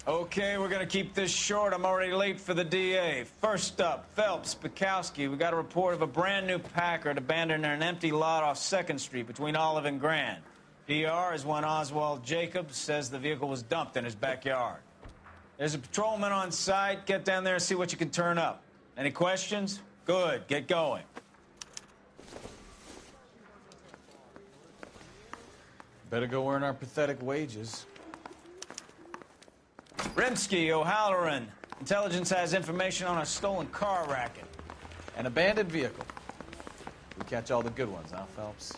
Okay, we're gonna keep this short. I'm already late for the DA. First up, Phelps, Bukowski. We got a report of a brand new Packard abandoned in an empty lot off 2nd Street between Olive and Grand. DR is one Oswald Jacobs says the vehicle was dumped in his backyard. There's a patrolman on site. Get down there and see what you can turn up. Any questions? Good, get going. Better go earn our pathetic wages. Rimsky, O'Halloran. Intelligence has information on a stolen car racket. An abandoned vehicle. We catch all the good ones, huh, Phelps?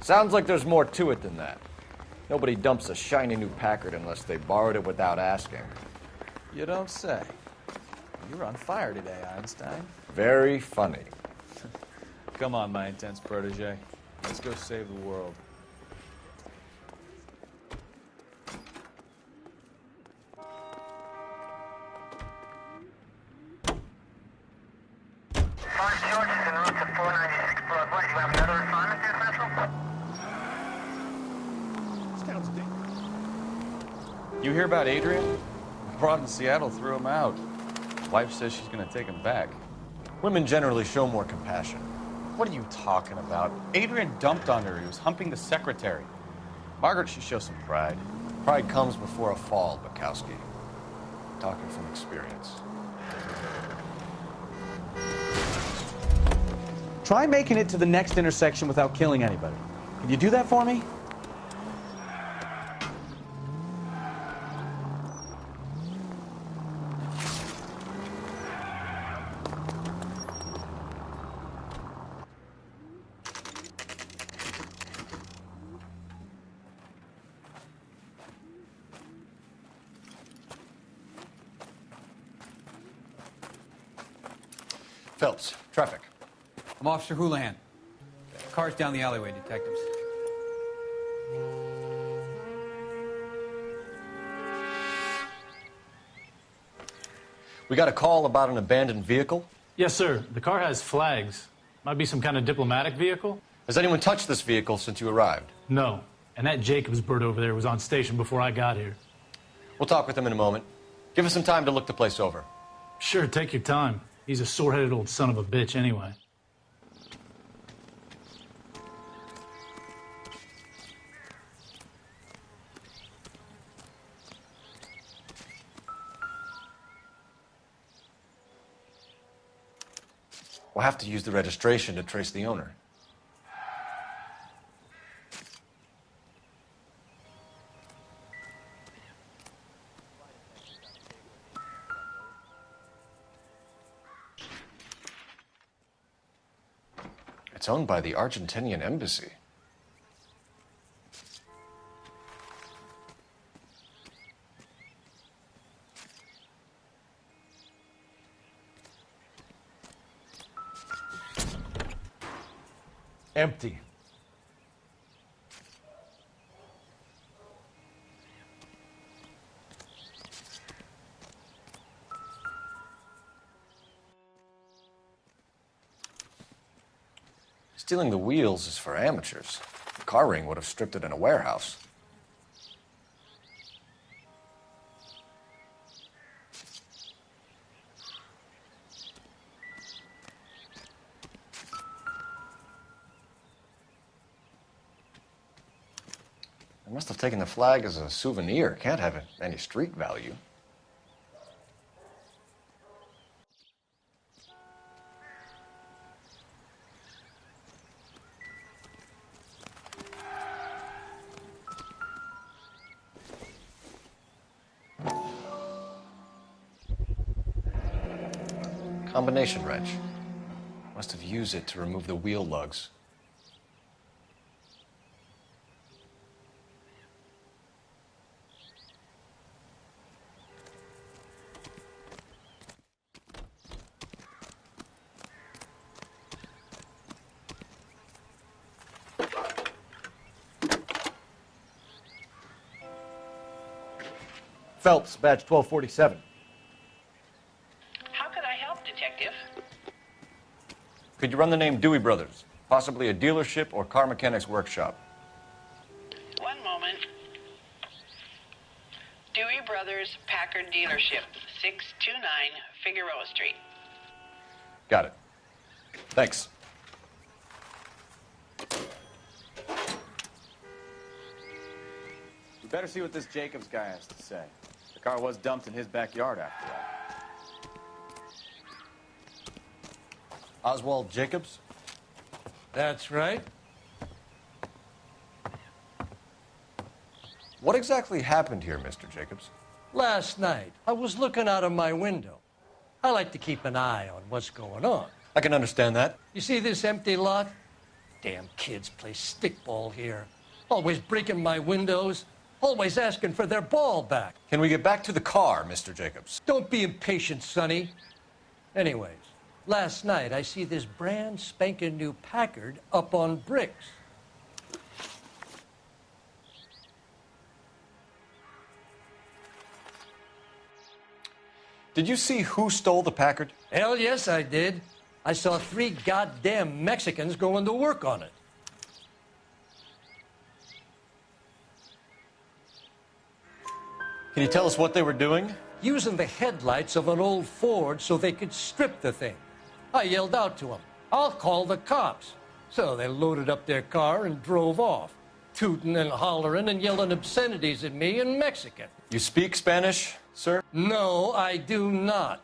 Sounds like there's more to it than that. Nobody dumps a shiny new Packard unless they borrowed it without asking. You don't say. You're on fire today, Einstein. Very funny. Come on, my intense protege. Let's go save the world. You hear about Adrian? Broad in Seattle threw him out. Wife says she's gonna take him back. Women generally show more compassion. What are you talking about? Adrian dumped on her. He was humping the secretary. Margaret should show some pride. Pride comes before a fall, Bukowski. Talking from experience. Try making it to the next intersection without killing anybody. Can you do that for me? Phelps, traffic. I'm Officer Houlihan. Car's down the alleyway, detectives. We got a call about an abandoned vehicle. Yes, sir. The car has flags. Might be some kind of diplomatic vehicle. Has anyone touched this vehicle since you arrived? No. And that Jacobs bird over there was on station before I got here. We'll talk with him in a moment. Give us some time to look the place over. Sure, take your time. He's a sore-headed old son of a bitch anyway. We'll have to use the registration to trace the owner. It's owned by the Argentinian embassy. Empty. Stealing the wheels is for amateurs. The car ring would have stripped it in a warehouse. They must have taken the flag as a souvenir. Can't have any street value. Combination wrench. Must have used it to remove the wheel lugs. Phelps, badge 1247. How could I help, Detective? Could you run the name Dewey Brothers? Possibly a dealership or car mechanic's workshop. One moment. Dewey Brothers. Brothers Packard dealership, 629 Figueroa Street. Got it. Thanks. We better see what this Jacobs guy has to say. The car was dumped in his backyard after all. Oswald Jacobs? That's right. What exactly happened here, Mr. Jacobs? Last night, I was looking out of my window. I like to keep an eye on what's going on. I can understand that. You see this empty lot? Damn kids play stickball here. Always breaking my windows. Always asking for their ball back. Can we get back to the car, Mr. Jacobs? Don't be impatient, Sonny. Anyways, last night I see this brand spanking new Packard up on bricks. Did you see who stole the Packard? Hell yes, I did. I saw 3 goddamn Mexicans going to work on it. Can you tell us what they were doing? Using the headlights of an old Ford so they could strip the thing. I yelled out to them, "I'll call the cops." So they loaded up their car and drove off, tooting and hollering and yelling obscenities at me in Mexican. You speak Spanish, sir? No, I do not.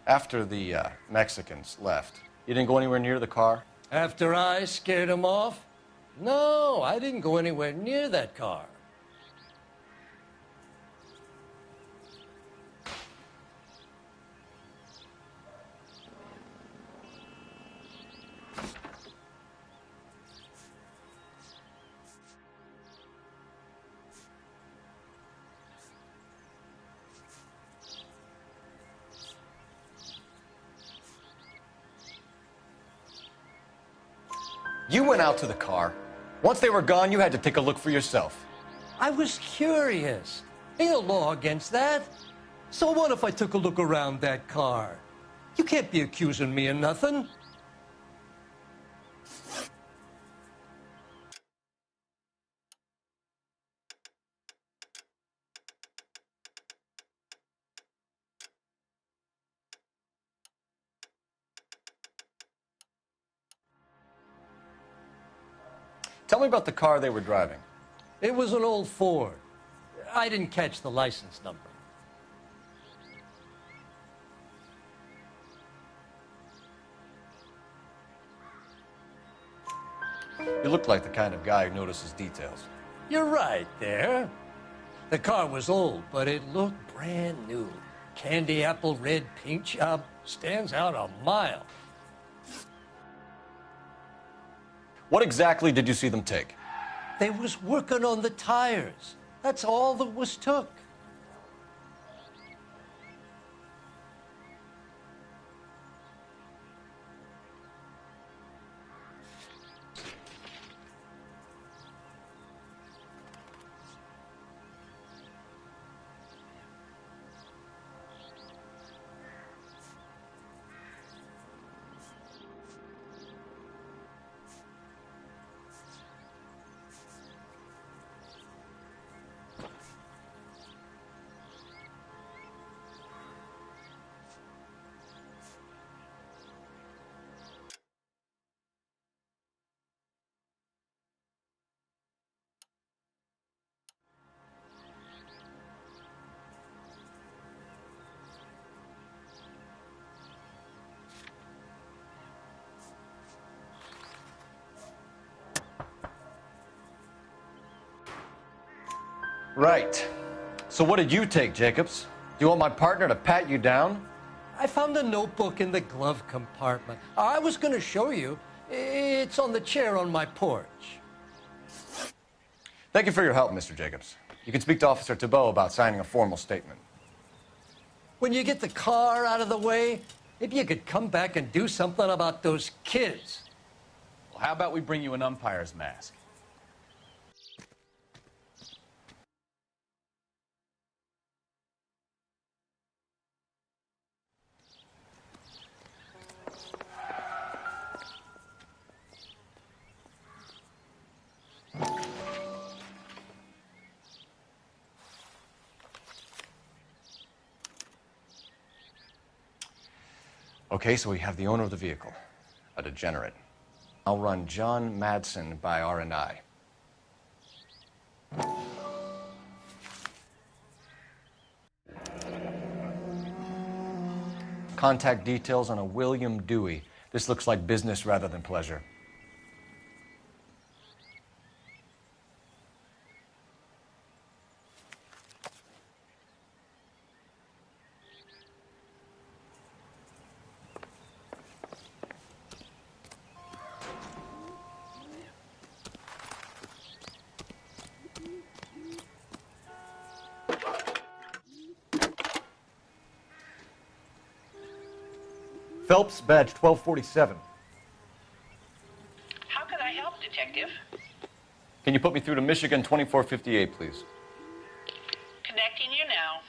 After the Mexicans left, you didn't go anywhere near the car? After I scared them off? No, I didn't go anywhere near that car. You went out to the car. Once they were gone, you had to take a look for yourself. I was curious. Ain't a law against that. So what if I took a look around that car? You can't be accusing me of nothing. Tell me about the car they were driving. It was an old Ford. I didn't catch the license number. You look like the kind of guy who notices details. You're right there. The car was old, but it looked brand new. Candy apple red paint job stands out a mile. What exactly did you see them take? They was working on the tires. That's all that was took. Right. So what did you take, Jacobs? Do you want my partner to pat you down? I found a notebook in the glove compartment. I was going to show you. It's on the chair on my porch. Thank you for your help, Mr. Jacobs. You can speak to Officer Thibault about signing a formal statement. When you get the car out of the way, maybe you could come back and do something about those kids. Well, how about we bring you an umpire's mask? Okay, so we have the owner of the vehicle, a degenerate. I'll run John Madsen by R&I. Contact details on a William Dewey. This looks like business rather than pleasure. Phelps, badge 1247. How can I help, Detective? Can you put me through to Michigan 2458, please? Connecting you now.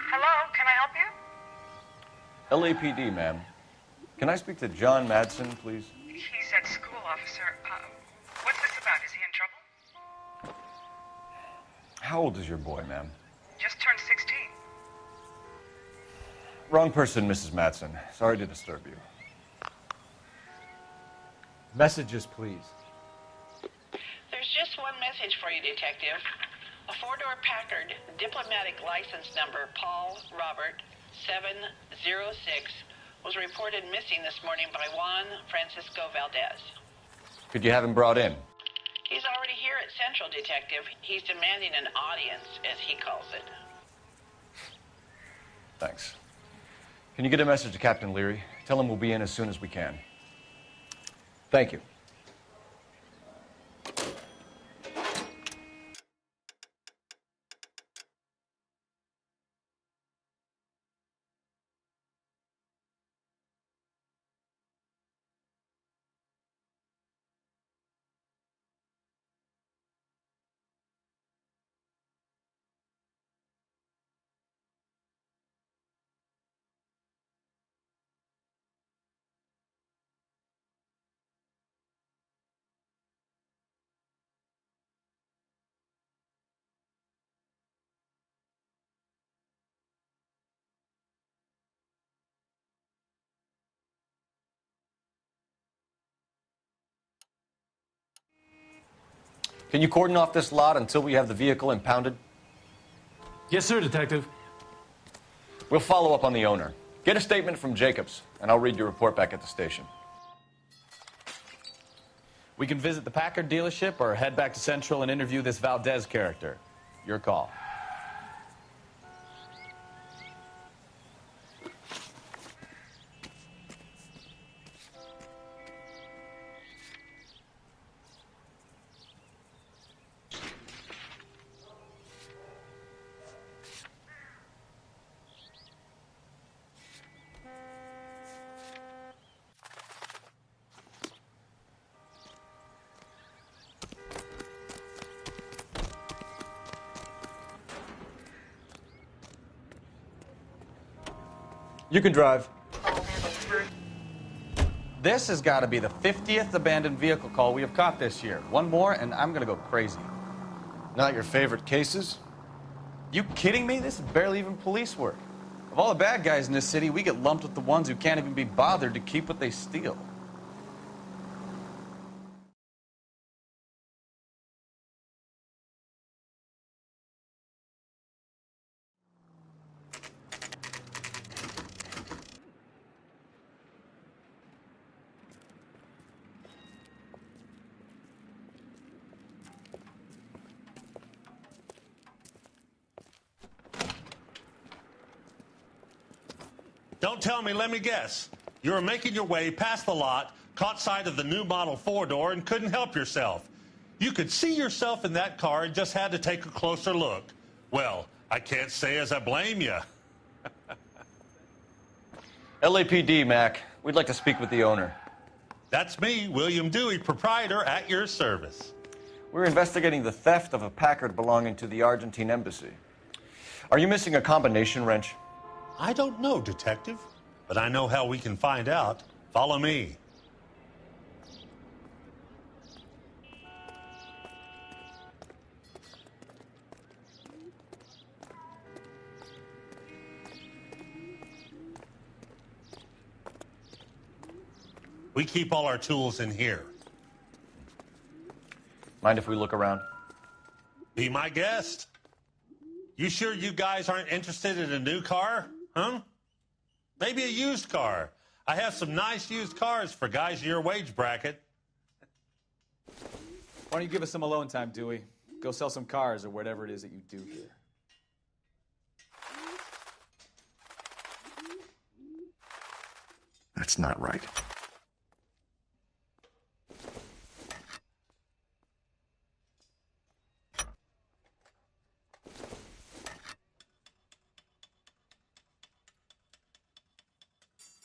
Hello, can I help you? LAPD, ma'am. Can I speak to John Madsen, please? He's at school, officer. What's this about? Is he in trouble? How old is your boy, ma'am? Just turned 16. Wrong person, Mrs. Madsen. Sorry to disturb you. Messages, please. There's just one message for you, Detective. A four-door Packard, diplomatic license number Paul Robert 706, was reported missing this morning by Juan Francisco Valdez. Could you have him brought in? He's already here at Central, Detective. He's demanding an audience, as he calls it. Thanks. Can you get a message to Captain Leary? Tell him we'll be in as soon as we can. Thank you. Can you cordon off this lot until we have the vehicle impounded? Yes, sir, Detective. We'll follow up on the owner. Get a statement from Jacobs, and I'll read your report back at the station. We can visit the Packard dealership or head back to Central and interview this Valdez character. Your call. You can drive. This has got to be the 50th abandoned vehicle call we have caught this year. One more, and I'm going to go crazy. Not your favorite cases? You kidding me? This is barely even police work. Of all the bad guys in this city, we get lumped with the ones who can't even be bothered to keep what they steal. Don't tell me, let me guess. You were making your way past the lot, caught sight of the new model four-door, and couldn't help yourself. You could see yourself in that car and just had to take a closer look. Well, I can't say as I blame you. LAPD, Mac. We'd like to speak with the owner. That's me, William Dewey, proprietor, at your service. We're investigating the theft of a Packard belonging to the Argentine embassy. Are you missing a combination wrench? I don't know, Detective, but I know how we can find out. Follow me. We keep all our tools in here. Mind if we look around? Be my guest. You sure you guys aren't interested in a new car? Huh? Maybe a used car. I have some nice used cars for guys in your wage bracket. Why don't you give us some alone time, Dewey? Go sell some cars or whatever it is that you do here. That's not right.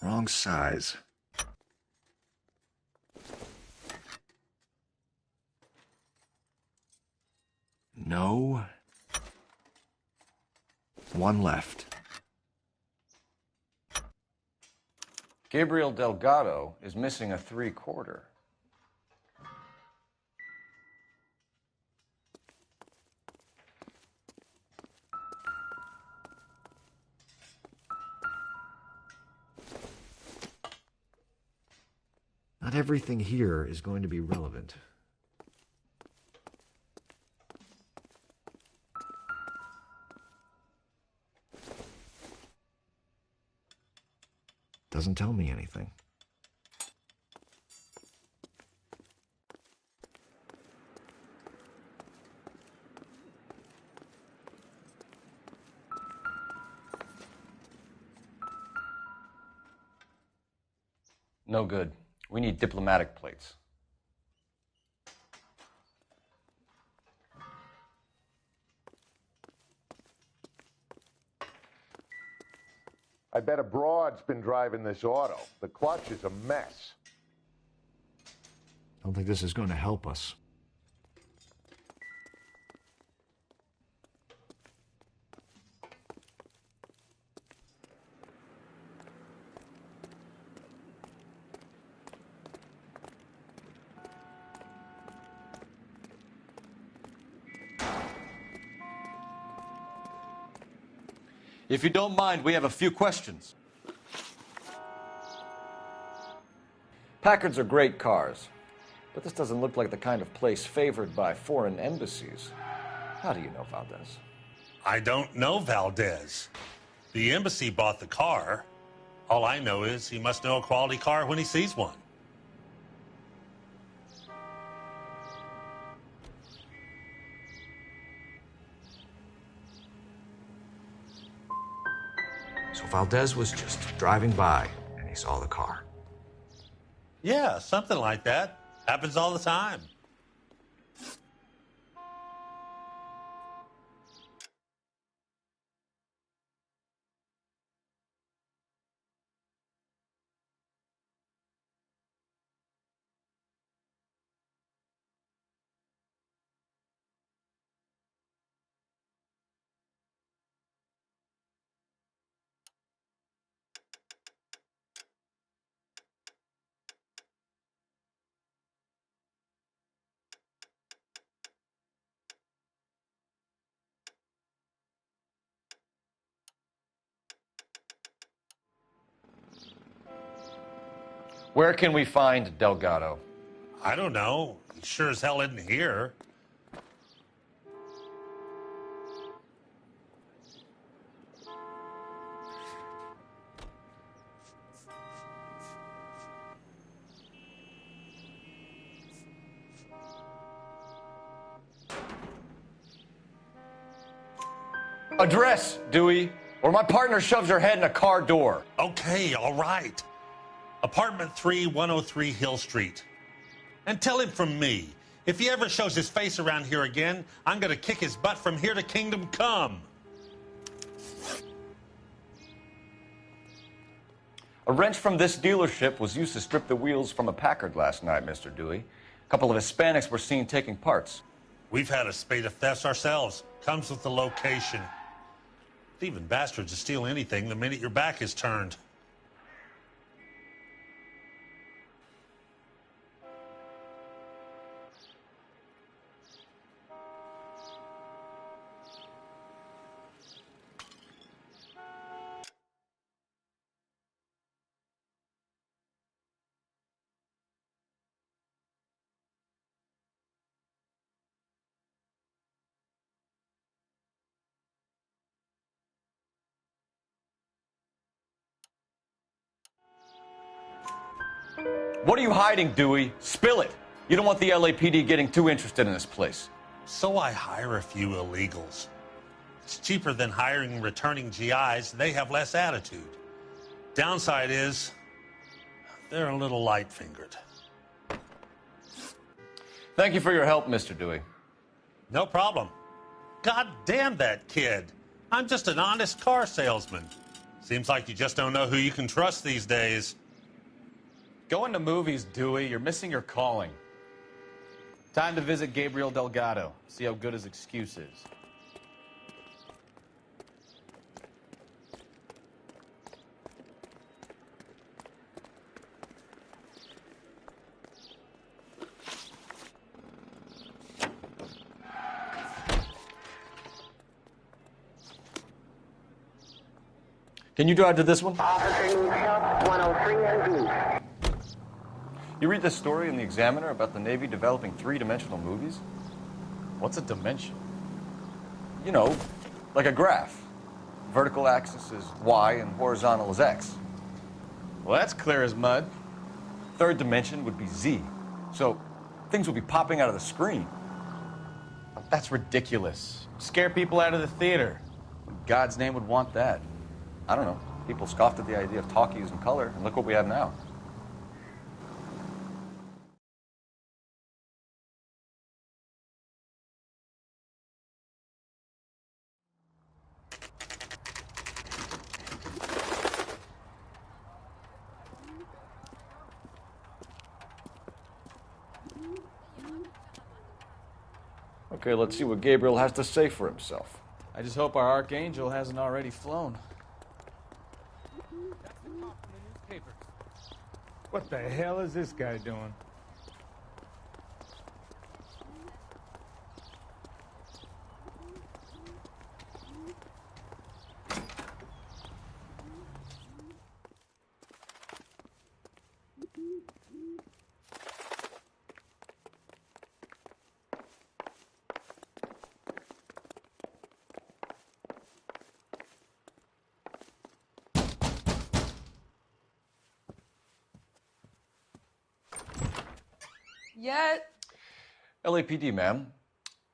Wrong size. No. One left. Gabriel Delgado is missing a 3/4. Not everything here is going to be relevant. Doesn't tell me anything. No good. We need diplomatic plates. I bet a broad's been driving this auto. The clutch is a mess. I don't think this is going to help us. If you don't mind, we have a few questions. Packards are great cars, but this doesn't look like the kind of place favored by foreign embassies. How do you know Valdez? I don't know Valdez. The embassy bought the car. All I know is he must know a quality car when he sees one. So Valdez was just driving by and he saw the car. Yeah, something like that. Happens all the time. Where can we find Delgado? I don't know. He sure as hell isn't here. Address, Dewey, or my partner shoves her head in a car door. Okay, all right. Apartment 3, 103 Hill Street. And tell him from me, if he ever shows his face around here again, I'm going to kick his butt from here to Kingdom Come. A wrench from this dealership was used to strip the wheels from a Packard last night, Mr. Dewey. A couple of Hispanics were seen taking parts. We've had a spate of thefts ourselves. Comes with the location. Thieving bastards to steal anything the minute your back is turned. What are you hiding, Dewey? Spill it. You don't want the LAPD getting too interested in this place. So I hire a few illegals. It's cheaper than hiring returning GIs. They have less attitude. Downside is they're a little light-fingered. Thank you for your help, Mr. Dewey. No problem. God damn that kid. I'm just an honest car salesman. Seems like you just don't know who you can trust these days. Going to movies, Dewey. You're missing your calling. Time to visit Gabriel Delgado. See how good his excuse is. Can you drive to this one? Officer needs help, 103 NV. You read this story in the Examiner about the Navy developing three-dimensional movies? What's a dimension? You know, like a graph. Vertical axis is Y and horizontal is X. Well, that's clear as mud. Third dimension would be Z. So things will be popping out of the screen. That's ridiculous. Scare people out of the theater. In God's name would want that. I don't know. People scoffed at the idea of talkies in color, and look what we have now. Okay, let's see what Gabriel has to say for himself. I just hope our archangel hasn't already flown. That's the cop from the newspaper. What the hell is this guy doing? Yeah. LAPD, ma'am.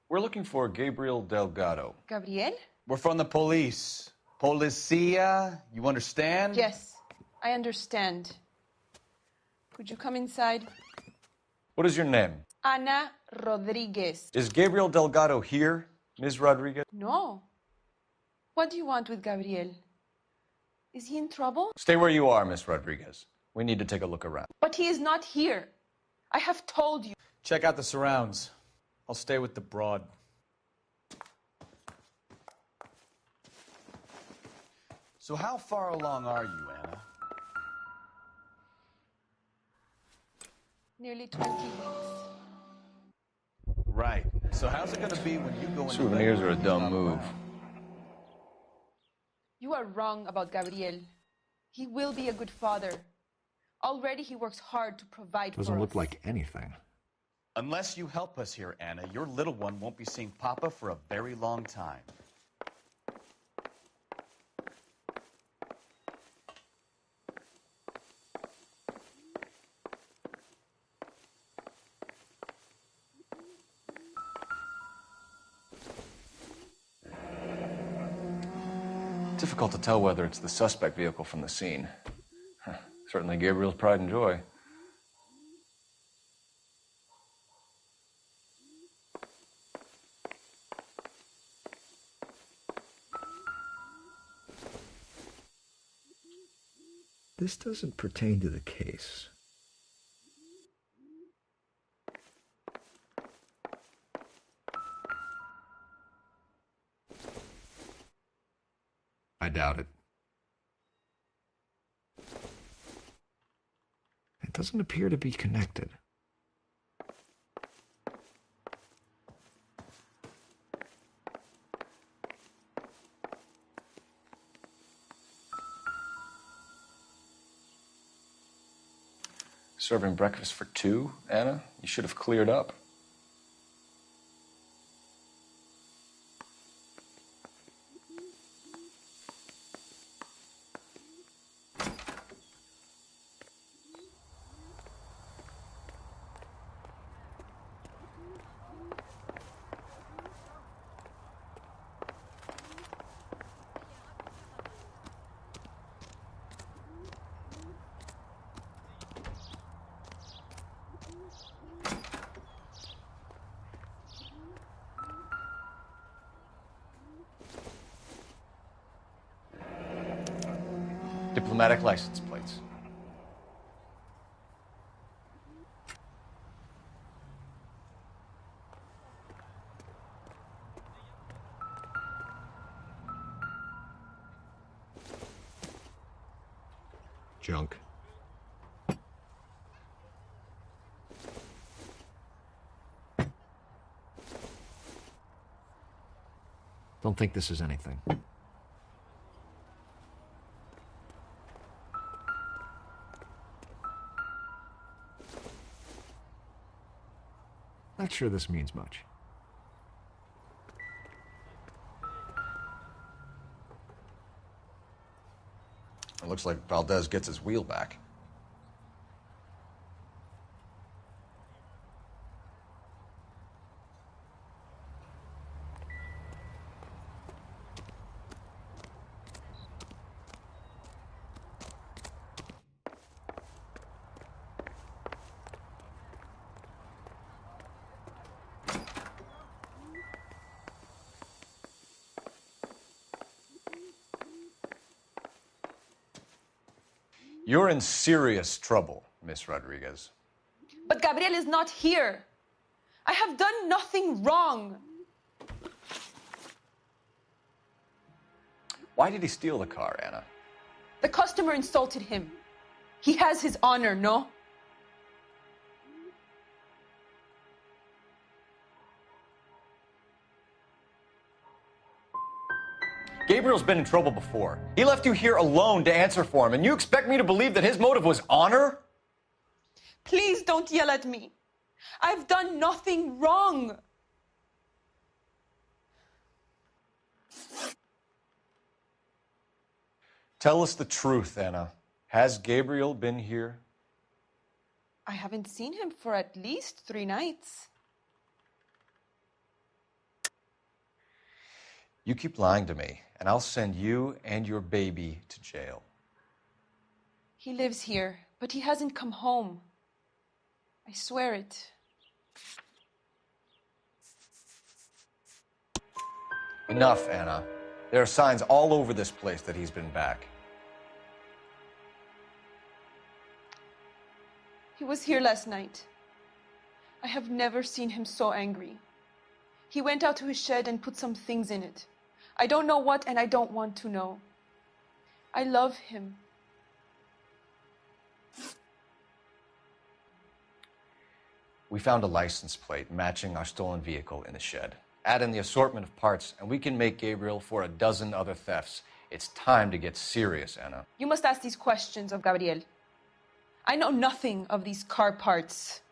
We're looking for Gabriel Delgado. Gabriel? We're from the police. Policia, you understand? Yes, I understand. Could you come inside? What is your name? Ana Rodriguez. Is Gabriel Delgado here, Ms. Rodriguez? No. What do you want with Gabriel? Is he in trouble? Stay where you are, Miss Rodriguez. We need to take a look around. But he is not here. I have told you. Check out the surrounds. I'll stay with the broad. So how far along are you, Anna? Nearly 20 weeks. Right. So how's it going to be when you go into Souvenirs are a dumb move. You are wrong about Gabriel. He will be a good father. Already he works hard to provide for us. Doesn't look like anything. Unless you help us here, Anna, your little one won't be seeing Papa for a very long time. Difficult to tell whether it's the suspect vehicle from the scene. Certainly Gabriel's pride and joy. This doesn't pertain to the case. I doubt it. It doesn't appear to be connected. Serving breakfast for two, Anna? You should have cleared up. Diplomatic license plates. Junk. Don't think this is anything. Not sure this means much. It looks like Valdez gets his wheel back. You're in serious trouble, Miss Rodriguez. But Gabriel is not here. I have done nothing wrong. Why did he steal the car, Anna? The customer insulted him. He has his honor, no? Gabriel's been in trouble before. He left you here alone to answer for him, and you expect me to believe that his motive was honor? Please don't yell at me. I've done nothing wrong. Tell us the truth, Anna. Has Gabriel been here? I haven't seen him for at least 3 nights. You keep lying to me, and I'll send you and your baby to jail. He lives here, but he hasn't come home. I swear it. Enough, Anna. There are signs all over this place that he's been back. He was here last night. I have never seen him so angry. He went out to his shed and put some things in it. I don't know what, and I don't want to know. I love him. We found a license plate matching our stolen vehicle in the shed. Add in the assortment of parts, and we can make Gabriel for a dozen other thefts. It's time to get serious, Anna. You must ask these questions of Gabriel. I know nothing of these car parts.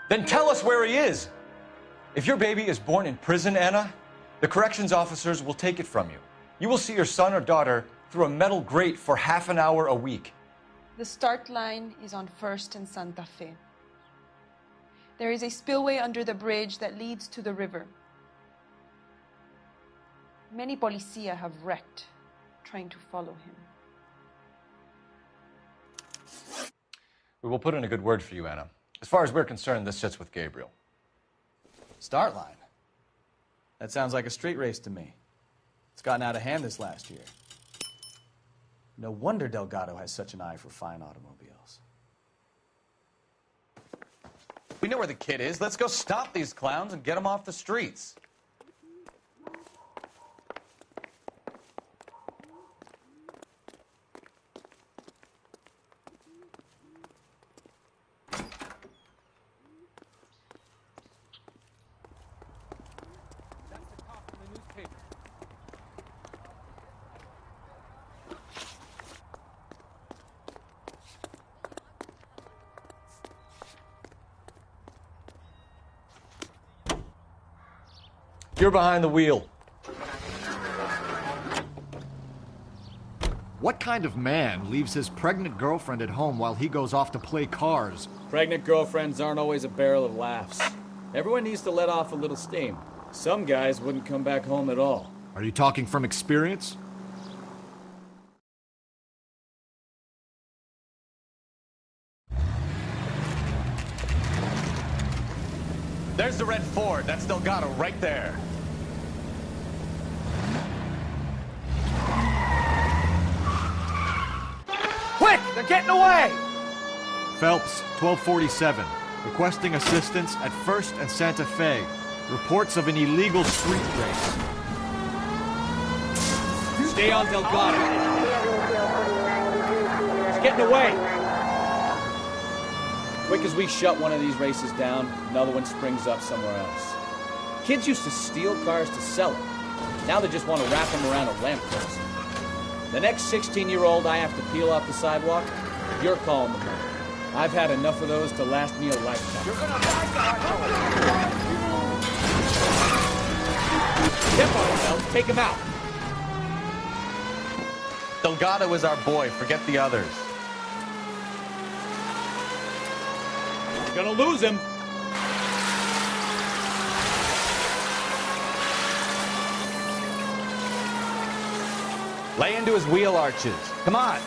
Then tell us where he is. If your baby is born in prison, Anna, the corrections officers will take it from you. You will see your son or daughter through a metal grate for half an hour a week. The start line is on 1st and Santa Fe. There is a spillway under the bridge that leads to the river. Many policia have wrecked trying to follow him. We will put in a good word for you, Anna. As far as we're concerned, this sits with Gabriel. Start line? That sounds like a street race to me. It's gotten out of hand this last year. No wonder Delgado has such an eye for fine automobiles. We know where the kid is. Let's go stop these clowns and get them off the streets. You're behind the wheel. What kind of man leaves his pregnant girlfriend at home while he goes off to play cars? Pregnant girlfriends aren't always a barrel of laughs. Everyone needs to let off a little steam. Some guys wouldn't come back home at all. Are you talking from experience? There's the red Ford. That's Delgado right there. Quick! They're getting away! Phelps, 1247. Requesting assistance at 1st and Santa Fe. Reports of an illegal street race. Stay on Delgado. He's getting away. Quick as we shut one of these races down, another one springs up somewhere else. Kids used to steal cars to sell them. Now they just want to wrap them around a lamppost. The next 16-year-old I have to peel off the sidewalk, you're calling the money. I've had enough of those to last me a lifetime. You're gonna die, Tempo, Phelps. Take him out. Delgado is our boy. Forget the others. You're gonna lose him. Lay into his wheel arches. Come on.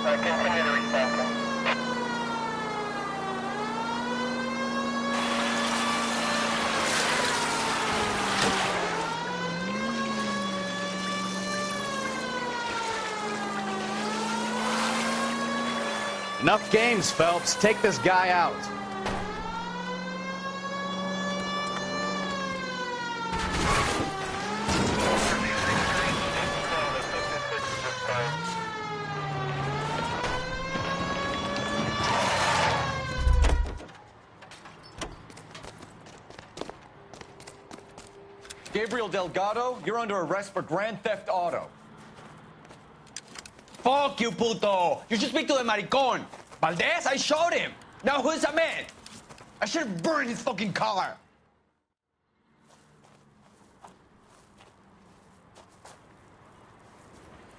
Continue to respond. Enough games, Phelps. Take this guy out. Gabriel Delgado, you're under arrest for Grand Theft Auto. Fuck you, puto! You should speak to the maricon. Valdez, I showed him. Now who's a man? I should burn his fucking car.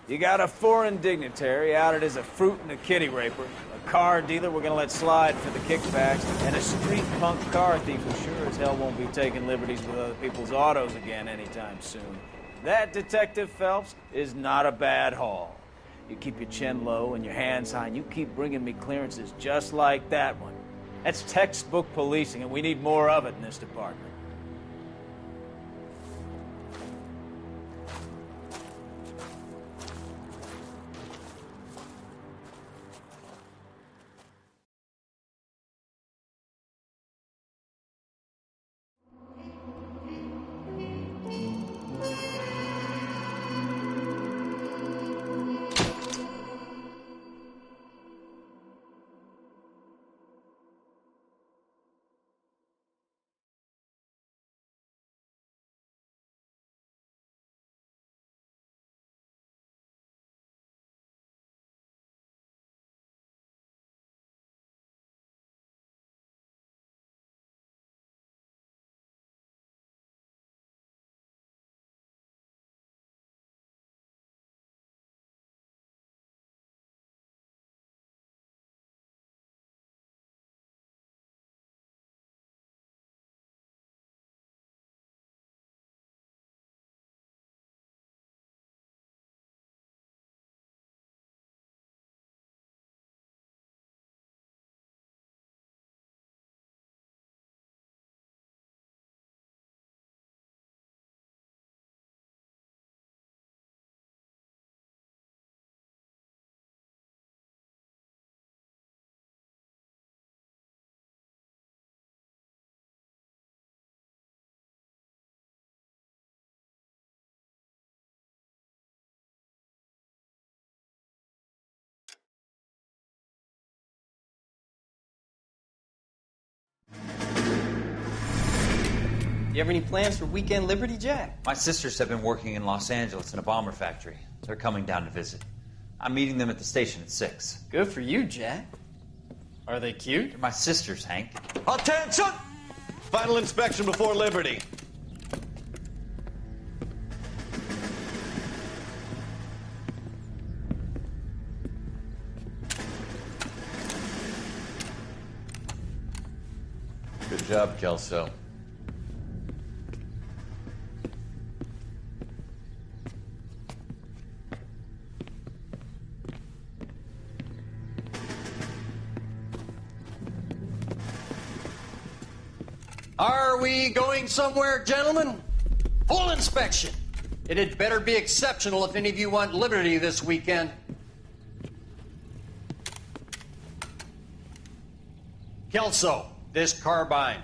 You got a foreign dignitary outed as a fruit and a kitty raper, a car dealer we're gonna let slide for the kickbacks, and a street punk car thief who sure as hell won't be taking liberties with other people's autos again anytime soon. That, Detective Phelps, is not a bad haul. You keep your chin low and your hands high, and you keep bringing me clearances just like that one. That's textbook policing, and we need more of it in this department. You have any plans for Weekend Liberty, Jack? My sisters have been working in Los Angeles in a bomber factory. They're coming down to visit. I'm meeting them at the station at 6. Good for you, Jack. Are they cute? They're my sisters, Hank. Attention! Final inspection before Liberty. job, Kelso. Are we going somewhere, gentlemen? Full inspection. It had better be exceptional if any of you want liberty this weekend. Kelso, this carbine.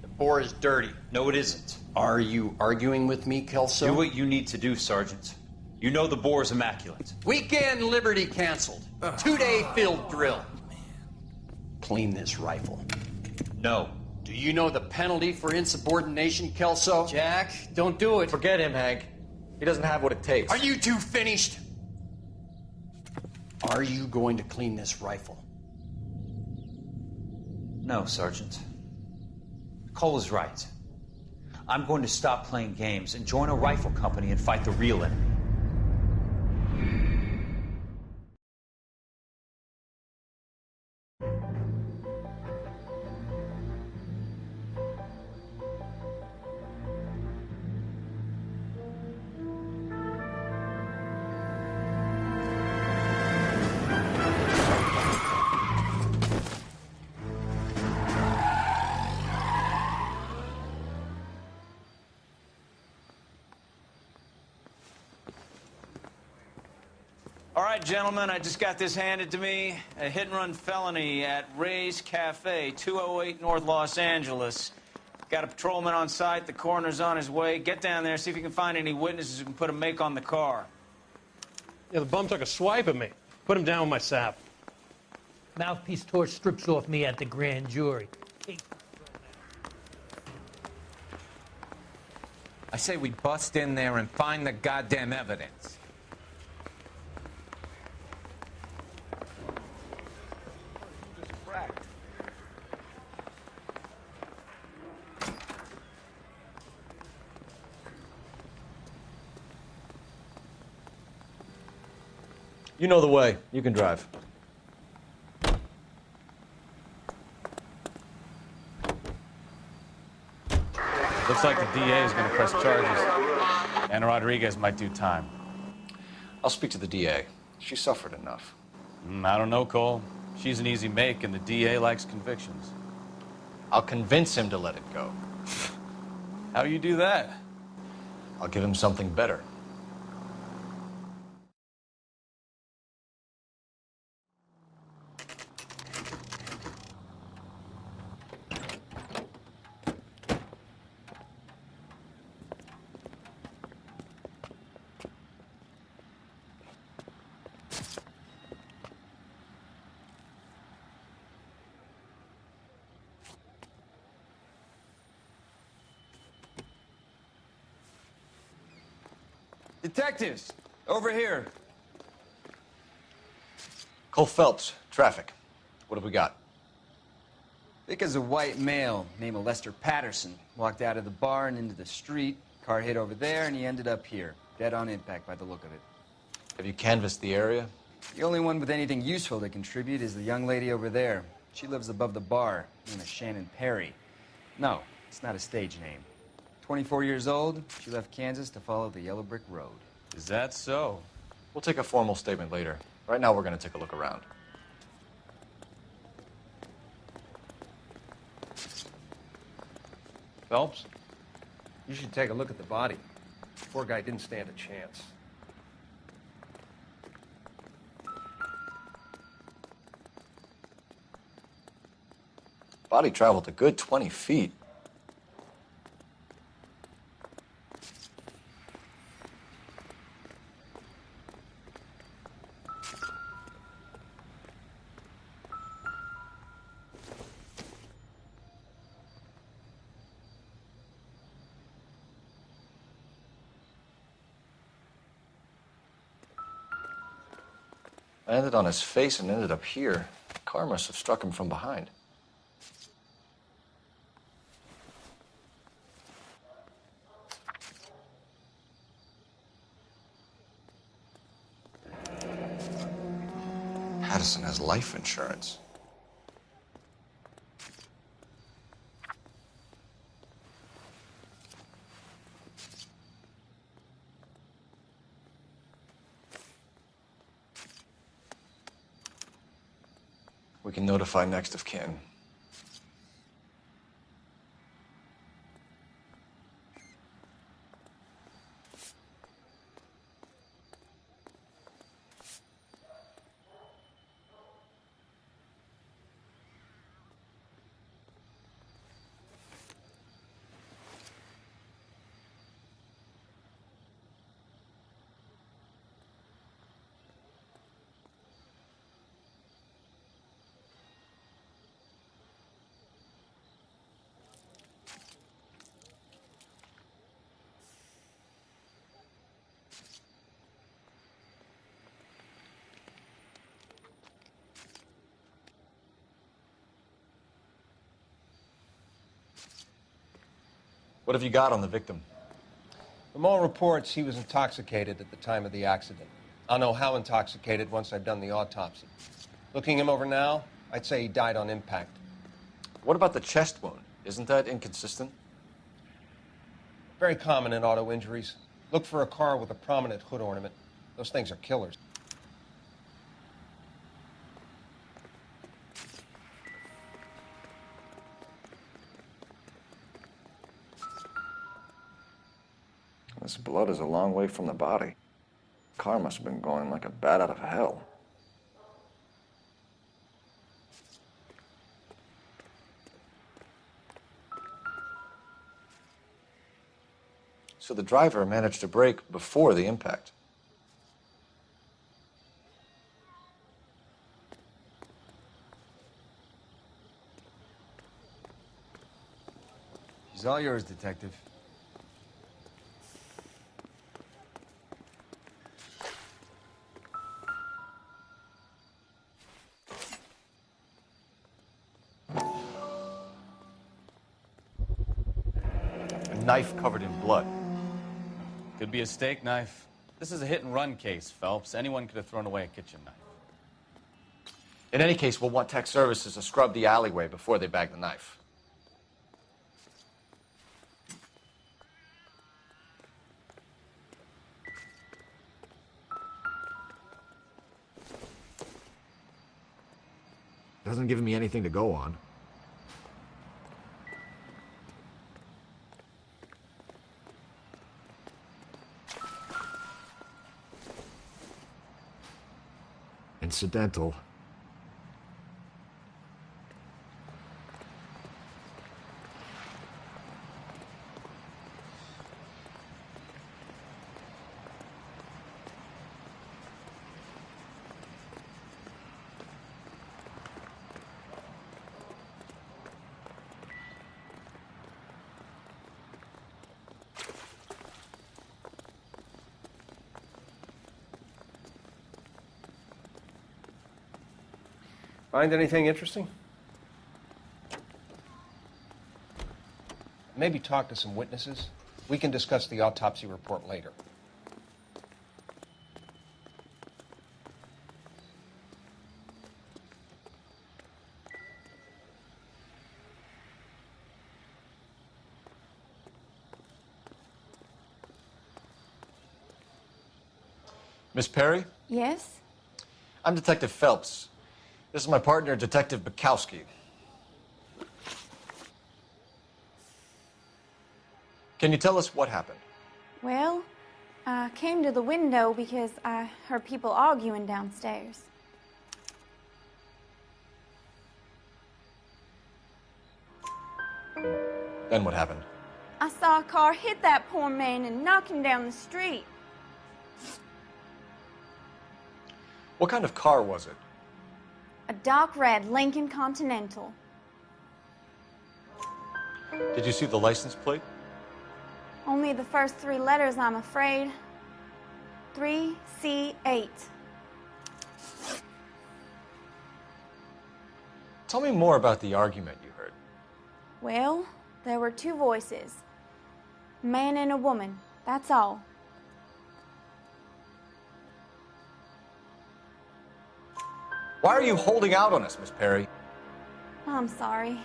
The bore is dirty. No, it isn't. Are you arguing with me, Kelso? Do what you need to do, Sergeant. You know the bore is immaculate. Weekend liberty canceled. 2-day field drill. Clean this rifle. No. Do you know the penalty for insubordination, Kelso? Jack, don't do it. Forget him, Hank. He doesn't have what it takes. Are you two finished? Are you going to clean this rifle? No, Sergeant. Cole is right. I'm going to stop playing games and join a rifle company and fight the real enemy. All right, gentlemen, I just got this handed to me. A hit-and-run felony at Ray's Cafe, 208 North Los Angeles. Got a patrolman on site. The coroner's on his way. Get down there, see if you can find any witnesses who can put a make on the car. Yeah, the bum took a swipe at me. Put him down with my sap. Mouthpiece tore strips off me at the grand jury. I say we bust in there and find the goddamn evidence. You know the way. You can drive. Looks like the DA is going to press charges. And Rodriguez might do time. I'll speak to the DA. She suffered enough. I don't know, Cole. She's an easy make, and the DA likes convictions. I'll convince him to let it go. How do you do that? I'll give him something better. Detectives, over here. Cole Phelps, traffic. What have we got? Thick as a white male named Lester Patterson. Walked out of the bar and into the street. Car hit over there, and he ended up here. Dead on impact by the look of it. Have you canvassed the area? The only one with anything useful to contribute is the young lady over there. She lives above the bar, named Shannon Perry. No, it's not a stage name. 24 years old, she left Kansas to follow the yellow brick road. Is that so? We'll take a formal statement later. Right now, we're going to take a look around. Phelps, you should take a look at the body. Poor guy didn't stand a chance. Body traveled a good 20 feet. Landed on his face and ended up here. The car must have struck him from behind. Patterson has life insurance. We can notify next of kin. What have you got on the victim? From all reports, he was intoxicated at the time of the accident. I'll know how intoxicated once I've done the autopsy. Looking him over now, I'd say he died on impact. What about the chest wound? Isn't that inconsistent? Very common in auto injuries. Look for a car with a prominent hood ornament. Those things are killers. This blood is a long way from the body. The car must have been going like a bat out of hell. So the driver managed to brake before the impact. He's all yours, Detective. Knife covered in blood. Could be a steak knife. This is a hit-and-run case, Phelps. Anyone could have thrown away a kitchen knife. In any case, we'll want tech services to scrub the alleyway before they bag the knife. Doesn't give me anything to go on. Incidental. Find anything interesting? Maybe talk to some witnesses. We can discuss the autopsy report later. Miss Perry? Yes? I'm Detective Phelps. This is my partner, Detective Bukowski. Can you tell us what happened? Well, I came to the window because I heard people arguing downstairs. Then what happened? I saw a car hit that poor man and knock him down the street. What kind of car was it? A dark red Lincoln Continental. Did you see the license plate? Only the first three letters, I'm afraid. 3C8. Tell me more about the argument you heard. Well, there were two voices. A man and a woman, that's all. Why are you holding out on us, Miss Perry? I'm sorry.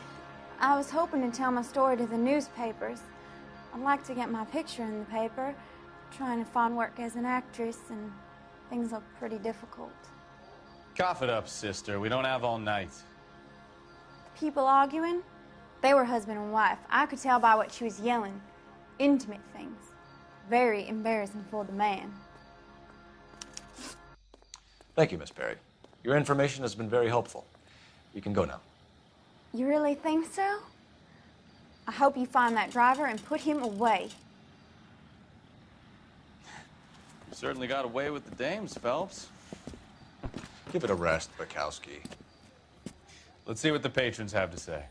I was hoping to tell my story to the newspapers. I'd like to get my picture in the paper. Trying to find work as an actress, and things look pretty difficult. Cough it up, sister. We don't have all night. People arguing? They were husband and wife. I could tell by what she was yelling. Intimate things. Very embarrassing for the man. Thank you, Miss Perry. Your information has been very helpful. You can go now. You really think so? I hope you find that driver and put him away. You certainly got away with the dames, Phelps. Give it a rest, Bukowski. Let's see what the patrons have to say.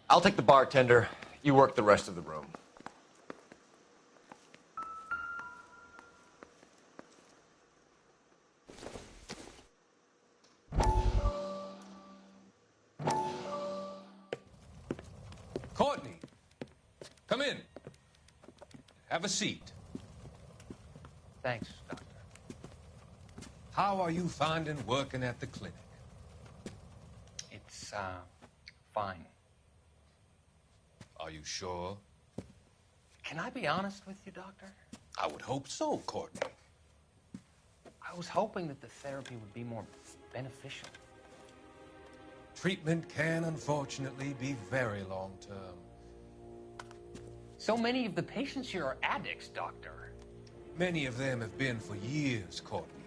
I'll take the bartender. You work the rest of the room. Courtney, come in. Have a seat. Thanks, Doctor. How are you finding working at the clinic? It's, fine. Are you sure? Can I be honest with you, Doctor? I would hope so, Courtney. I was hoping that the therapy would be more beneficial. Treatment can, unfortunately, be very long-term. So many of the patients here are addicts, Doctor. Many of them have been for years, Courtney.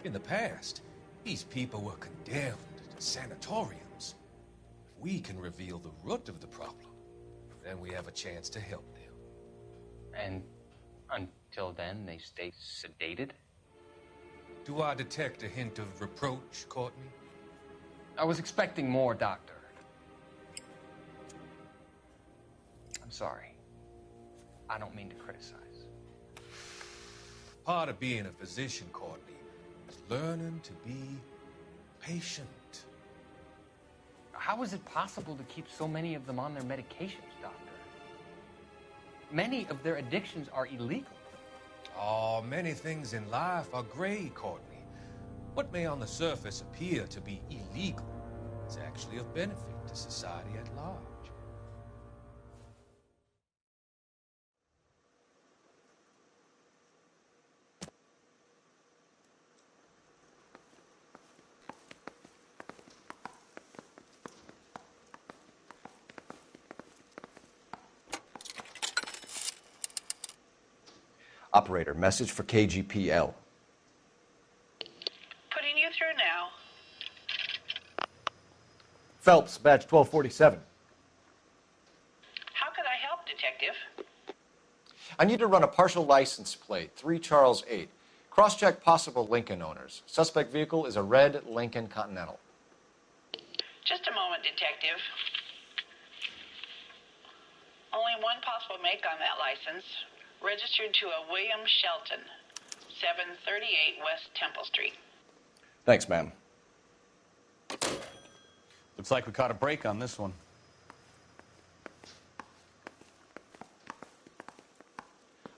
In the past, these people were condemned to sanatoriums. If we can reveal the root of the problem, then we have a chance to help them. And until then, they stay sedated? Do I detect a hint of reproach, Courtney? I was expecting more, Doctor. I'm sorry. I don't mean to criticize. Part of being a physician, Courtney, is learning to be patient. How is it possible to keep so many of them on their medications, Doctor? Many of their addictions are illegal. Oh, many things in life are gray, Courtney. What may on the surface appear to be illegal is actually of benefit to society at large. Operator, message for KGPL. Putting you through now. Phelps, badge 1247. How could I help, Detective? I need to run a partial license plate, 3 Charles 8. Cross-check possible Lincoln owners. Suspect vehicle is a red Lincoln Continental. Just a moment, Detective. Only one possible make on that license. Registered to a William Shelton, 738 West Temple Street. Thanks, ma'am. Looks like we caught a break on this one.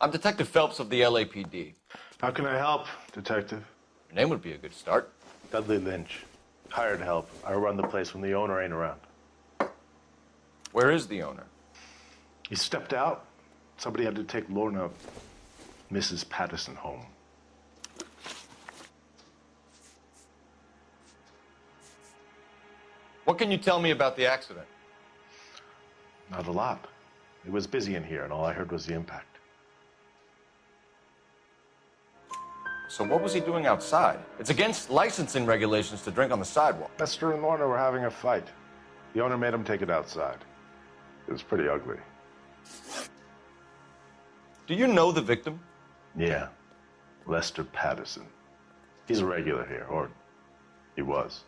I'm Detective Phelps of the LAPD. How can I help, Detective? Your name would be a good start. Dudley Lynch. Hired help. I run the place when the owner ain't around. Where is the owner? He stepped out. Somebody had to take Lorna, Mrs. Patterson, home. What can you tell me about the accident? Not a lot. It was busy in here, and all I heard was the impact. So what was he doing outside? It's against licensing regulations to drink on the sidewalk. Lester and Lorna were having a fight. The owner made him take it outside. It was pretty ugly. Do you know the victim? Yeah. Lester Patterson. He's a regular here, or he was.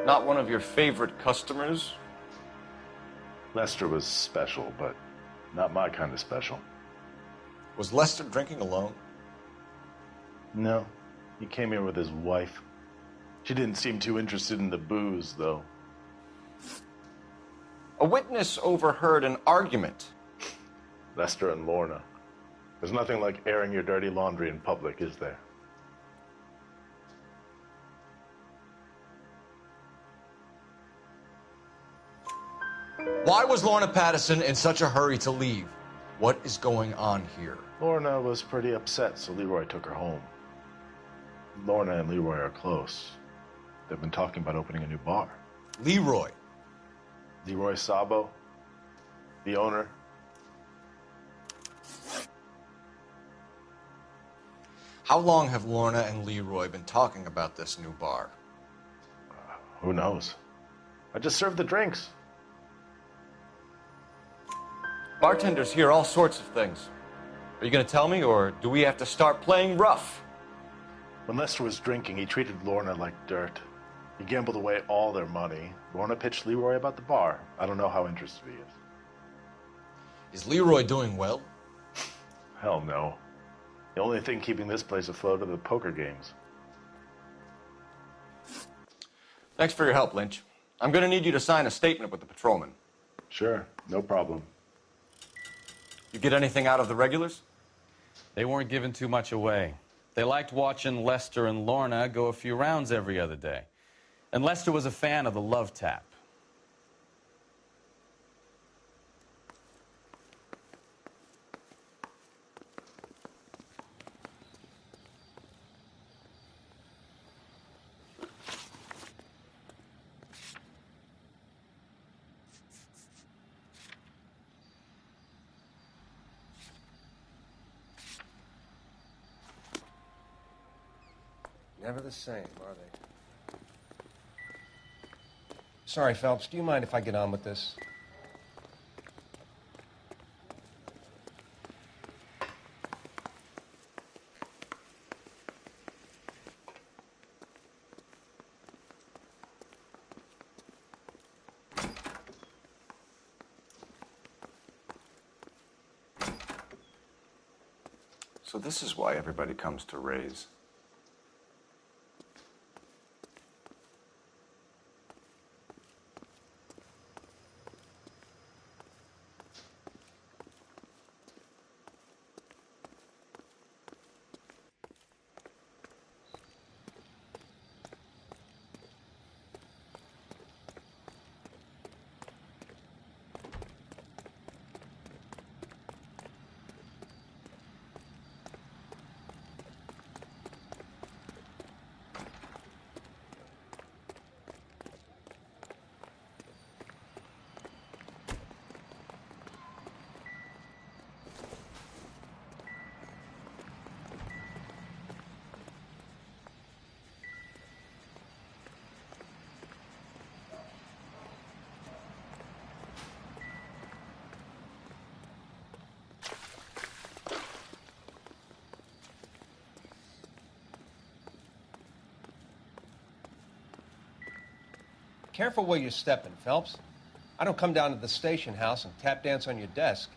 Not one of your favorite customers? Lester was special, but not my kind of special. Was Lester drinking alone? No. He came here with his wife. She didn't seem too interested in the booze, though. A witness overheard an argument. Lester and Lorna. There's nothing like airing your dirty laundry in public, is there? Why was Lorna Patterson in such a hurry to leave? What is going on here? Lorna was pretty upset, so Leroy took her home. Lorna and Leroy are close. They've been talking about opening a new bar. Leroy? Leroy Sabo, the owner. How long have Lorna and Leroy been talking about this new bar? Who knows? I just served the drinks. Bartenders hear all sorts of things. Are you going to tell me, or do we have to start playing rough? When Lester was drinking, he treated Lorna like dirt. He gambled away all their money. Lorna pitched Leroy about the bar. I don't know how interested he is. Is Leroy doing well? Hell no. The only thing keeping this place afloat are the poker games. Thanks for your help, Lynch. I'm going to need you to sign a statement with the patrolman. Sure, no problem. You get anything out of the regulars? They weren't giving too much away. They liked watching Lester and Lorna go a few rounds every other day. And Lester was a fan of the love tap. Never the same, are they? Sorry, Phelps, do you mind if I get on with this? So this is why everybody comes to Ray's. Careful where you're stepping, Phelps. I don't come down to the station house and tap dance on your desk.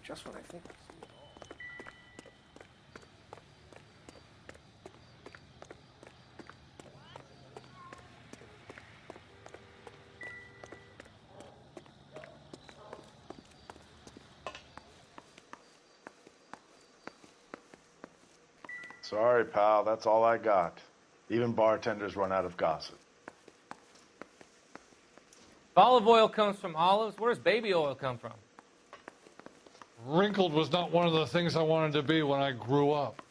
Just what I think. Sorry, pal, that's all I got. Even bartenders run out of gossip. If olive oil comes from olives, where does baby oil come from? Wrinkled was not one of the things I wanted to be when I grew up.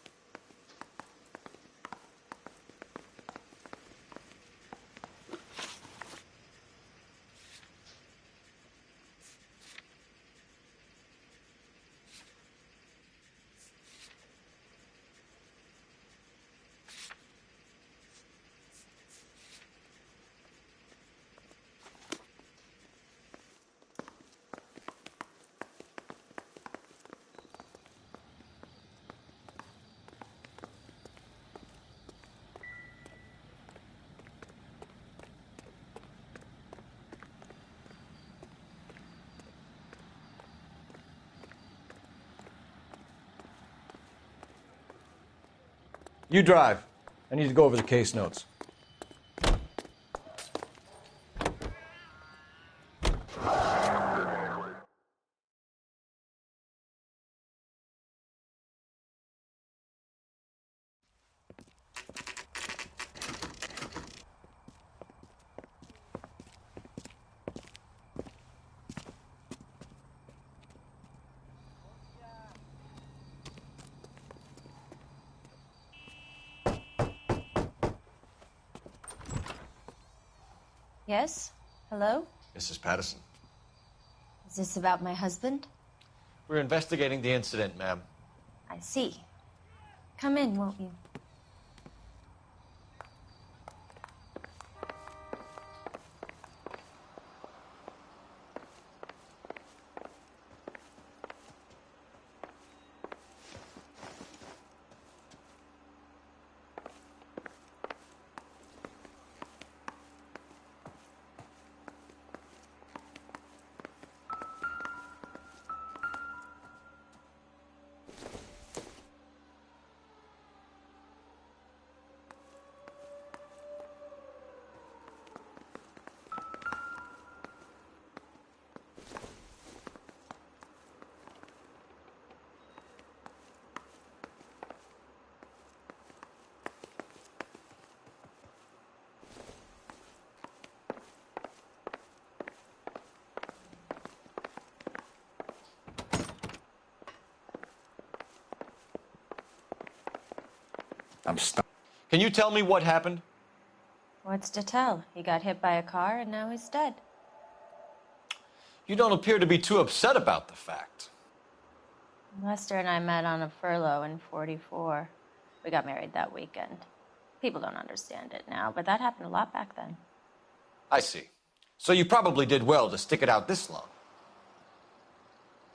You drive. I need to go over the case notes. Yes? Hello? Mrs. Patterson. Is this about my husband? We're investigating the incident, ma'am. I see. Come in, won't you? I'm stuck. Can you tell me what happened? What's to tell? He got hit by a car and now he's dead. You don't appear to be too upset about the fact. Lester and I met on a furlough in '44. We got married that weekend. People don't understand it now, but that happened a lot back then. I see. So you probably did well to stick it out this long.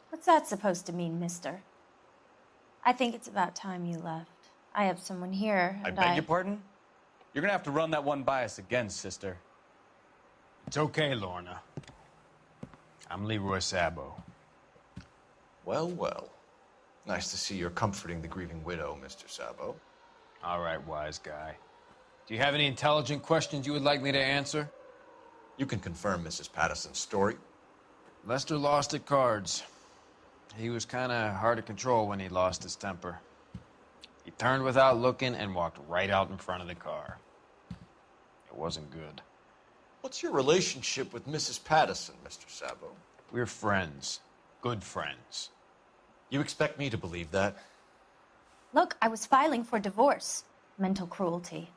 What's that supposed to mean, mister? I think it's about time you left. I have someone here, I and beg your pardon? You're gonna have to run that one by us again, sister. It's okay, Lorna. I'm Leroy Sabo. Well, well. Nice to see you're comforting the grieving widow, Mr. Sabo. All right, wise guy. Do you have any intelligent questions you would like me to answer? You can confirm Mrs. Patterson's story. Lester lost at cards. He was kind of hard to control when he lost his temper. He turned without looking and walked right out in front of the car. It wasn't good. What's your relationship with Mrs. Patterson, Mr. Sabo? We're friends. Good friends. You expect me to believe that? Look, I was filing for divorce. Mental cruelty.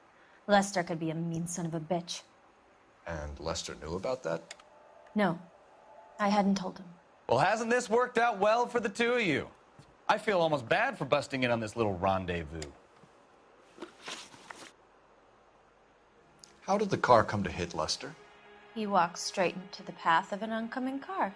Lester could be a mean son of a bitch. And Lester knew about that? No, I hadn't told him. Well, hasn't this worked out well for the two of you? I feel almost bad for busting in on this little rendezvous. How did the car come to hit Lester? He walked straight into the path of an oncoming car.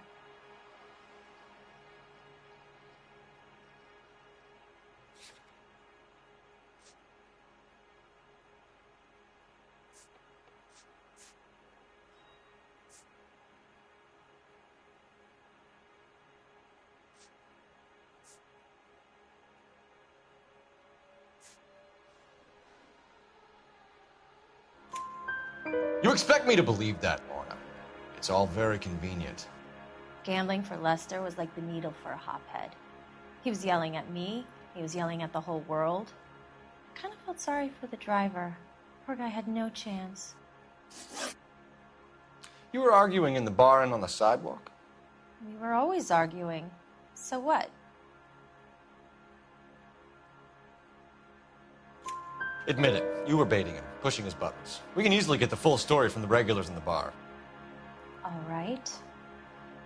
You expect me to believe that, Lorna. It's all very convenient. Gambling for Lester was like the needle for a hophead. He was yelling at me. He was yelling at the whole world. I kind of felt sorry for the driver. Poor guy had no chance. You were arguing in the bar and on the sidewalk? We were always arguing. So what? Admit it. You were baiting him, pushing his buttons. We can easily get the full story from the regulars in the bar. All right.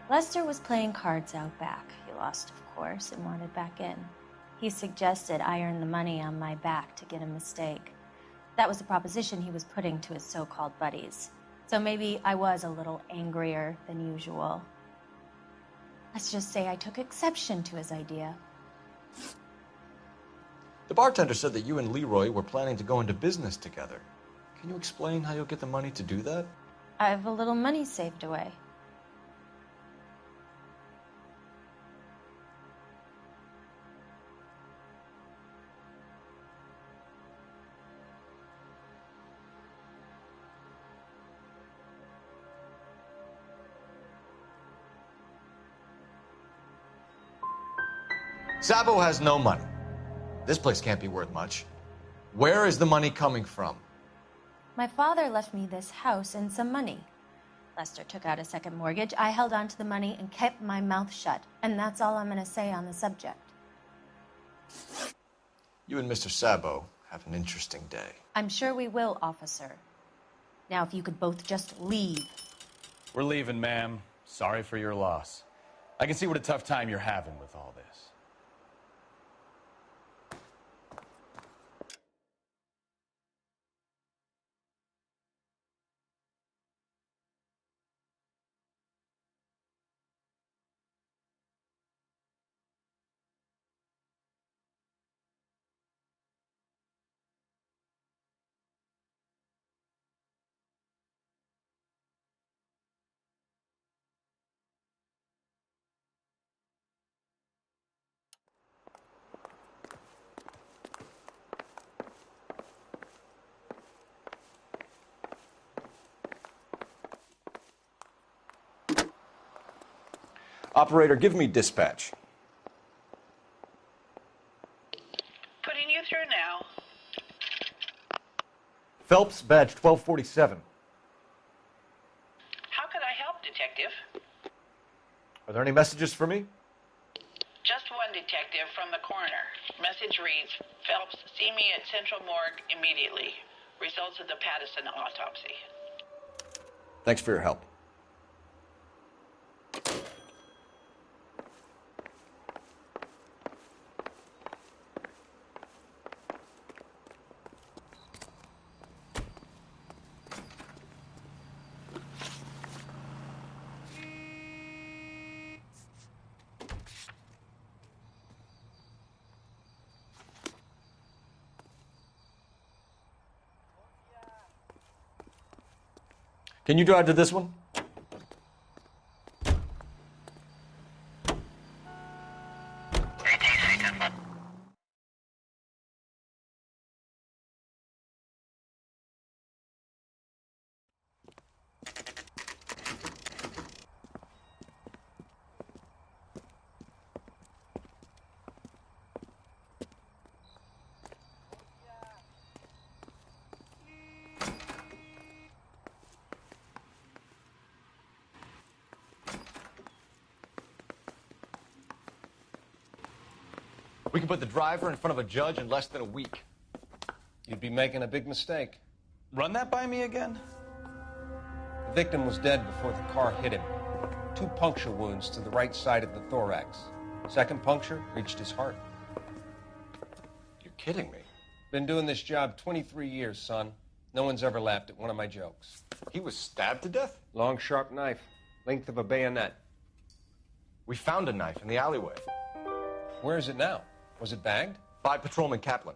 Lester was playing cards out back. He lost, of course, and wanted back in. He suggested I earn the money on my back to get a mistake. That was the proposition he was putting to his so-called buddies. So maybe I was a little angrier than usual. Let's just say I took exception to his idea. The bartender said that you and Leroy were planning to go into business together. Can you explain how you'll get the money to do that? I have a little money saved away. Sabo has no money. This place can't be worth much. Where is the money coming from? My father left me this house and some money. Lester took out a second mortgage. I held on to the money and kept my mouth shut. And that's all I'm going to say on the subject. You and Mr. Sabo have an interesting day. I'm sure we will, officer. Now, if you could both just leave. We're leaving, ma'am. Sorry for your loss. I can see what a tough time you're having with all this. Operator, give me dispatch. Putting you through now. Phelps, badge 1247. How could I help, Detective? Are there any messages for me? Just one detective from the coroner. Message reads, Phelps, see me at Central Morgue immediately. Results of the Pattison autopsy. Thanks for your help. Can you drive to this one? We can put the driver in front of a judge in less than a week. You'd be making a big mistake. Run that by me again? The victim was dead before the car hit him. 2 puncture wounds to the right side of the thorax. Second puncture reached his heart. You're kidding me. Been doing this job 23 years, son. No one's ever laughed at one of my jokes. He was stabbed to death? Long, sharp knife. Length of a bayonet. We found a knife in the alleyway. Where is it now? Was it bagged? By Patrolman Kaplan.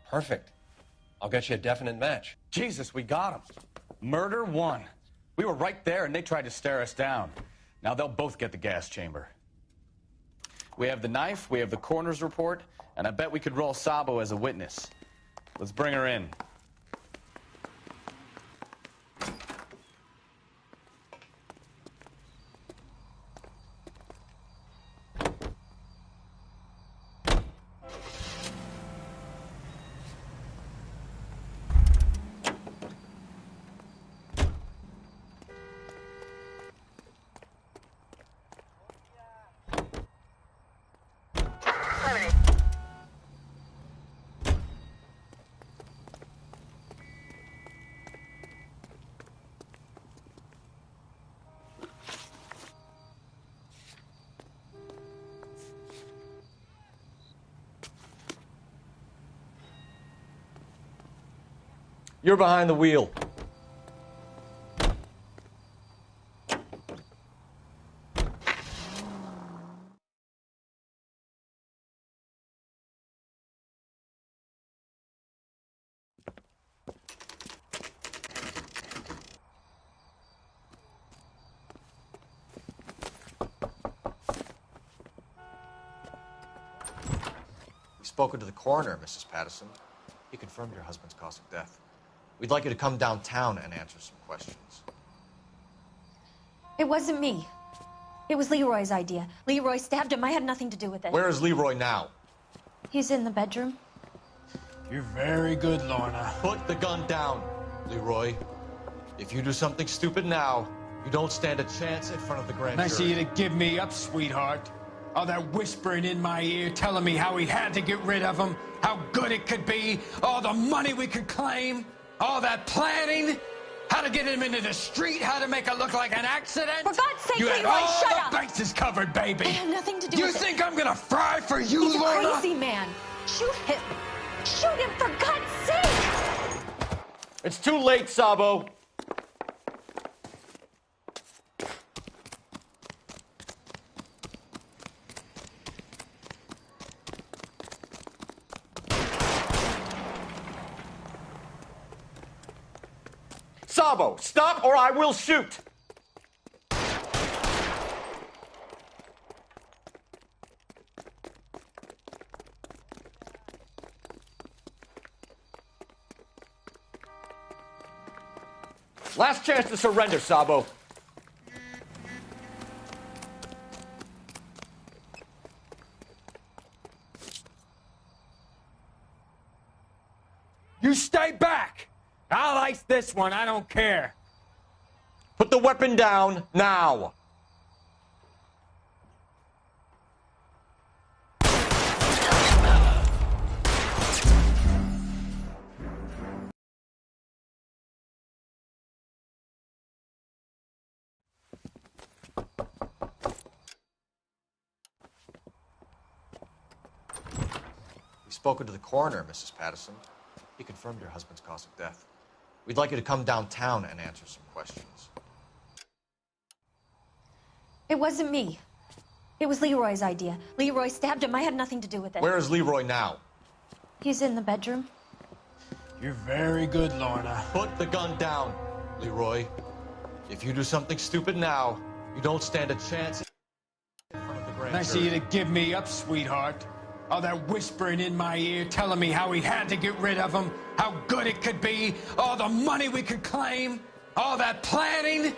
Perfect. I'll get you a definite match. Jesus, we got him. Murder 1. We were right there and they tried to stare us down. Now they'll both get the gas chamber. We have the knife, we have the coroner's report, and I bet we could roll Sabo as a witness. Let's bring her in. You're behind the wheel. We've spoken to the coroner, Mrs. Pattison. He confirmed your husband's cause of death. We'd like you to come downtown and answer some questions. It wasn't me. It was Leroy's idea. Leroy stabbed him. I had nothing to do with it. Where is Leroy now? He's in the bedroom. You're very good, Lorna. Put the gun down, Leroy. If you do something stupid now, you don't stand a chance in front of the grand jury. Nice of you to give me up, sweetheart. All that whispering in my ear telling me how we had to get rid of him, how good it could be, all the money we could claim, all that planning. how to get him into the street, how to make it look like an accident. For God's sake, you had Leroy, all shut the up. bases covered, baby. I have nothing to do you with it. You think I'm gonna fry for you, He's Lorna? a crazy man. Shoot him. Shoot him, for God's sake. It's too late, Sabo. Sabo, stop or I will shoot! Last chance to surrender, Sabo. You stay back. I'll ice this one, I don't care. Put the weapon down now. We've spoken to the coroner, Mrs. Patterson. He confirmed your husband's cause of death. We'd like you to come downtown and answer some questions. It wasn't me. It was Leroy's idea. Leroy stabbed him. I had nothing to do with it. Where is Leroy now? He's in the bedroom. You're very good, Lorna. Put the gun down, Leroy. If you do something stupid now, you don't stand a chance in front of the grand Nice of jury. you to give me up, sweetheart. All that whispering in my ear, telling me how we had to get rid of him, how good it could be, all the money we could claim, all that planning,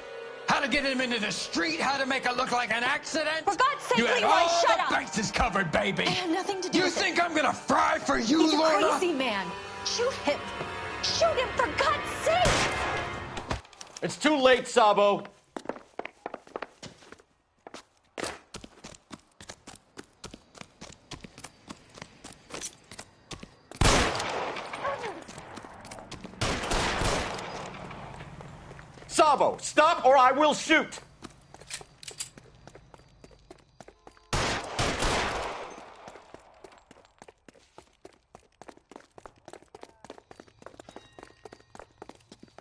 how to get him into the street, how to make it look like an accident. For God's sake, you had Leroy, all shut the up. bases covered, baby. I have nothing to do You with think it. I'm gonna fry for you, He's a Lorna? crazy man. Shoot him. Shoot him, for God's sake. It's too late, Sabo. Sabo, stop or I will shoot!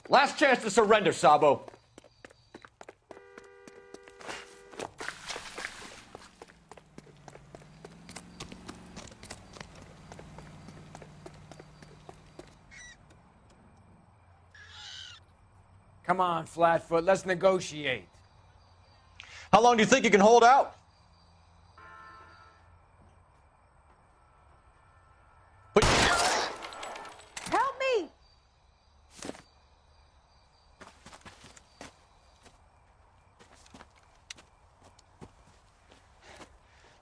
Last chance to surrender, Sabo. Come on, Flatfoot, let's negotiate. How long do you think you can hold out? Help me.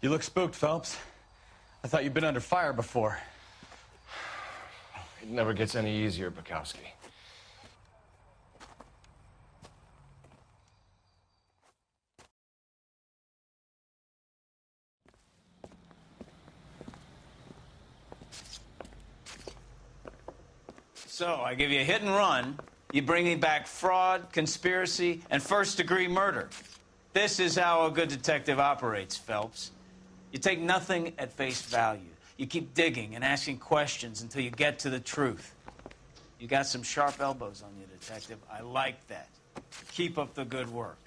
You look spooked, Phelps. I thought you'd been under fire before. It never gets any easier, Bukowski. So, I give you a hit and run. You bring me back fraud, conspiracy, and first-degree murder. This is how a good detective operates, Phelps. You take nothing at face value. You keep digging and asking questions until you get to the truth. You got some sharp elbows on you, detective. I like that. Keep up the good work.